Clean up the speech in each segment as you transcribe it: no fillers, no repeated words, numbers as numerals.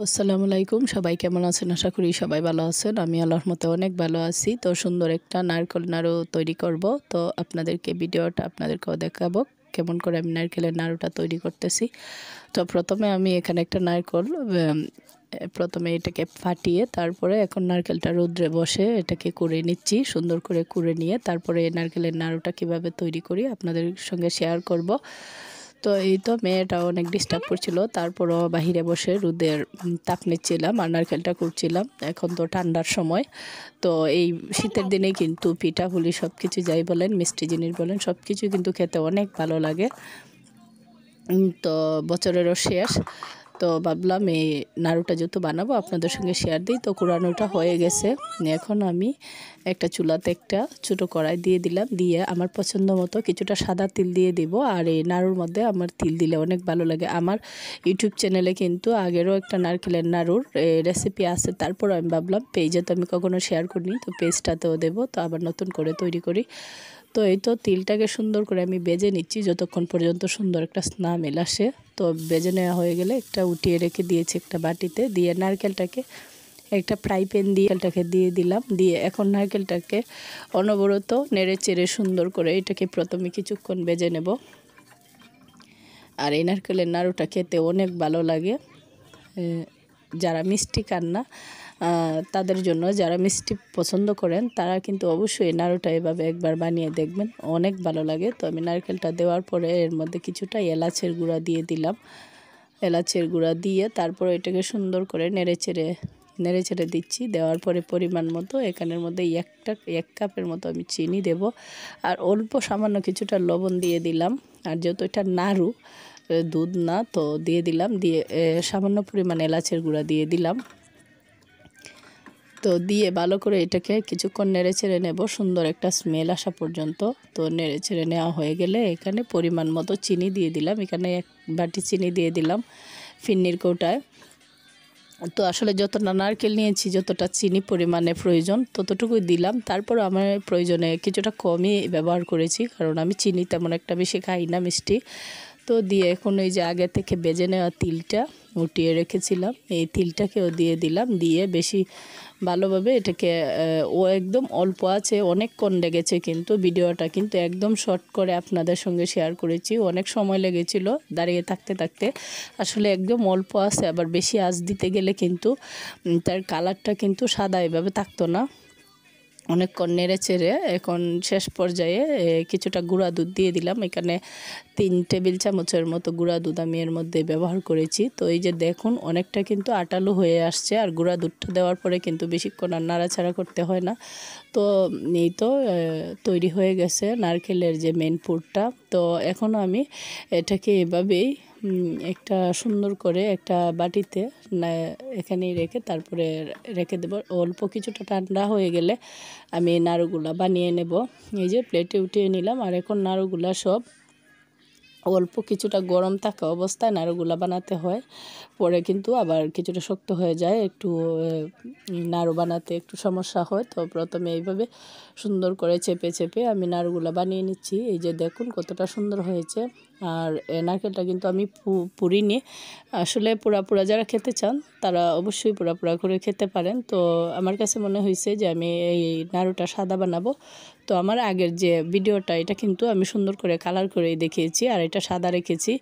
আসসালামু আলাইকুম। সবাই কেমন আছেন? আশা করি সবাই ভালো আছেন। আমি আল্লাহর মতে অনেক ভালো আছি। তো সুন্দর একটা নারকেল নাড়ু তৈরি করব। তো আপনাদেরকে ভিডিওটা আপনাদেরকেও দেখাবো কেমন করে আমি নারকেলের নাড়ুটা তৈরি করতেছি। তো প্রথমে আমি এখানে একটা নারকেল প্রথমে এটাকে ফাটিয়ে তারপরে এখন নারকেলটা রোদ্রে বসে এটাকে কুড়ে নিচ্ছি। সুন্দর করে কুড়ে নিয়ে তারপরে নারকেলের নাড়ুটা কিভাবে তৈরি করি আপনাদের সঙ্গে শেয়ার করব। তো এই তো মেয়েটা অনেক ডিস্টার্ব করছিল, তারপরও বাহিরে বসে রোদের তাপ নিচ্ছিলাম আর নারকেলটা করছিলাম। এখন তো ঠান্ডার সময়, তো এই শীতের দিনে কিন্তু পিঠাপুলি সব কিছু যাই বলেন, মিষ্টি জিনিস বলেন, সব কিছু কিন্তু খেতে অনেক ভালো লাগে। তো বছরেরও শেষ, তো ভাবলাম এই নাড়ুটা যেহেতু বানাবো আপনাদের সঙ্গে শেয়ার দিই। তো কুড়ানোটা হয়ে গেছে। এখন আমি একটা চুলাতে একটা ছোটো কড়াই দিয়ে দিলাম, দিয়ে আমার পছন্দ মতো কিছুটা সাদা তিল দিয়ে দিব। আর এই নাড়ুর মধ্যে আমার তিল দিলে অনেক ভালো লাগে। আমার ইউটিউব চ্যানেলে কিন্তু আগেরও একটা নারকেলের নাড়ুর রেসিপি আছে, তারপর আমি ভাবলাম পেজে তো আমি কখনো শেয়ার করিনি, তো পেজটাতেও দেবো, তো আবার নতুন করে তৈরি করি। তো এই তো তিলটাকে সুন্দর করে আমি বেজে নিচ্ছি যতক্ষণ পর্যন্ত সুন্দর একটা স্মেল আসে। তো বেজে নেওয়া হয়ে গেলে একটা উঠিয়ে রেখে দিয়েছি একটা বাটিতে, দিয়ে নারকেলটাকে একটা ফ্রাই প্যান দিয়ে নারকেলটাকে দিয়ে দিলাম। দিয়ে এখন নারকেলটাকে অনবরত নেড়ে চেড়ে সুন্দর করে এটাকে প্রথমে কিছুক্ষণ বেজে নেব। আর এই নারকেলের নাড়ুটা খেতে অনেক ভালো লাগে। যারা মিষ্টি খান না তাদের জন্য, যারা মিষ্টি পছন্দ করেন তারা কিন্তু অবশ্যই নাড়ুটা এভাবে একবার বানিয়ে দেখবেন, অনেক ভালো লাগে। তো আমি নারকেলটা দেওয়ার পরে এর মধ্যে কিছুটা এলাচের গুঁড়া দিয়ে দিলাম। এলাচের গুঁড়া দিয়ে তারপরে এটাকে সুন্দর করে নেড়ে চেড়ে দিচ্ছি। দেওয়ার পরে পরিমাণ মতো এখানের মধ্যে এক কাপের মতো আমি চিনি দেব, আর অল্প সামান্য কিছুটা লবণ দিয়ে দিলাম। আর যেহেতু এটা নাড়ু, দুধ না, তো দিয়ে দিলাম। দিয়ে সামান্য পরিমাণ এলাচের গুঁড়া দিয়ে দিলাম। তো দিয়ে ভালো করে এটাকে কিছুক্ষণ নেড়ে ছেড়ে নেব সুন্দর একটা স্মেল আসা পর্যন্ত। তো নেড়ে ছেড়ে নেওয়া হয়ে গেলে এখানে পরিমাণ মতো চিনি দিয়ে দিলাম। এখানে এক বাটি চিনি দিয়ে দিলাম ফিন্নির কৌটায়। তো আসলে যতটা নারকেল নিয়েছি, যতটা চিনি পরিমাণে প্রয়োজন ততটুকুই দিলাম। তারপর আমার প্রয়োজনে কিছুটা কমই ব্যবহার করেছি, কারণ আমি চিনি তেমন একটা বেশি খাই না মিষ্টি। তো দিয়ে এখন এই যে আগে থেকে বেজে নেওয়া তিলটা উঠিয়ে রেখেছিলাম, এই তিলটাকেও দিয়ে দিলাম। দিয়ে বেশি ভালোভাবে এটাকে ও একদম অল্প আছে, অনেকক্ষণ লেগেছে, কিন্তু ভিডিওটা কিন্তু একদম শর্ট করে আপনাদের সঙ্গে শেয়ার করেছি। অনেক সময় লেগেছিল দাঁড়িয়ে থাকতে থাকতে, আসলে একদম অল্প আছে। আবার বেশি আঁচ দিতে গেলে কিন্তু তার কালারটা কিন্তু সাদা এভাবে থাকতো না। অনেকক্ষণ নেড়ে চেড়ে এখন শেষ পর্যায়ে কিছুটা গুঁড়া দুধ দিয়ে দিলাম। এখানে 3 টেবিল চামচের মতো গুঁড়া দুধ আমি এর মধ্যে ব্যবহার করেছি। তো এই যে দেখুন অনেকটা কিন্তু আটালো হয়ে আসছে, আর গুঁড়া দুধটা দেওয়ার পরে কিন্তু বেশিক্ষণ আর নাড়াচাড়া করতে হয় না। তো এই তো তৈরি হয়ে গেছে নারকেলের যে মেন পুরটা। তো এখন আমি এটাকে এভাবেই একটা সুন্দর করে একটা বাটিতে এখানেই রেখে তারপরে রেখে দেবো। অল্প কিছুটা ঠান্ডা হয়ে গেলে আমি নাড়ুগুলা বানিয়ে নেব। এই যে প্লেটে উঠিয়ে নিলাম। আর এখন নাড়ুগুলা সব অল্প কিছুটা গরম থাকা অবস্থায় নাড়ুগুলা বানাতে হয়, পরে কিন্তু আবার কিছুটা শক্ত হয়ে যায়, একটু নাড়ু বানাতে একটু সমস্যা হয়। তো প্রথমে এইভাবে সুন্দর করে চেপে চেপে আমি নাড়ুগুলা বানিয়ে নিচ্ছি। এই যে দেখুন কতটা সুন্দর হয়েছে। আর নারকেলটা কিন্তু আমি পুরিনি, আসলে পুরা যারা খেতে চান তারা অবশ্যই পুরা করে খেতে পারেন। তো আমার কাছে মনে হয়েছে যে আমি এই নাড়ুটা সাদা বানাবো। তো আমার আগের যে ভিডিওটা এটা কিন্তু আমি সুন্দর করে কালার করেই দেখিয়েছি, আর এটা সাদা রেখেছি।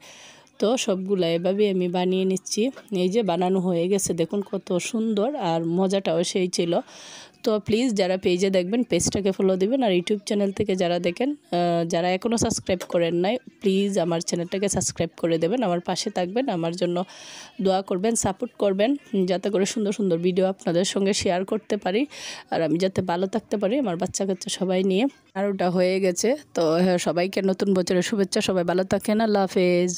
তো সবগুলো এভাবে আমি বানিয়ে নিচ্ছি। এই যে বানানো হয়ে গেছে, দেখুন কত সুন্দর, আর মজাটাও সেই ছিল। তো প্লিজ যারা পেজে দেখবেন পেজটাকে ফলো দিবেন, আর ইউটিউব চ্যানেল থেকে যারা দেখেন, যারা এখনও সাবস্ক্রাইব করেন নাই প্লিজ আমার চ্যানেলটাকে সাবস্ক্রাইব করে দেবেন, আমার পাশে থাকবেন, আমার জন্য দোয়া করবেন, সাপোর্ট করবেন, যাতে করে সুন্দর সুন্দর ভিডিও আপনাদের সঙ্গে শেয়ার করতে পারি, আর আমি যাতে ভালো থাকতে পারি আমার বাচ্চা কাচ্চা সবাই নিয়ে। আর ওটা হয়ে গেছে। তো সবাইকে নতুন বছরের শুভেচ্ছা, সবাই ভালো থাকেন, আল্লাহ হাফেজ।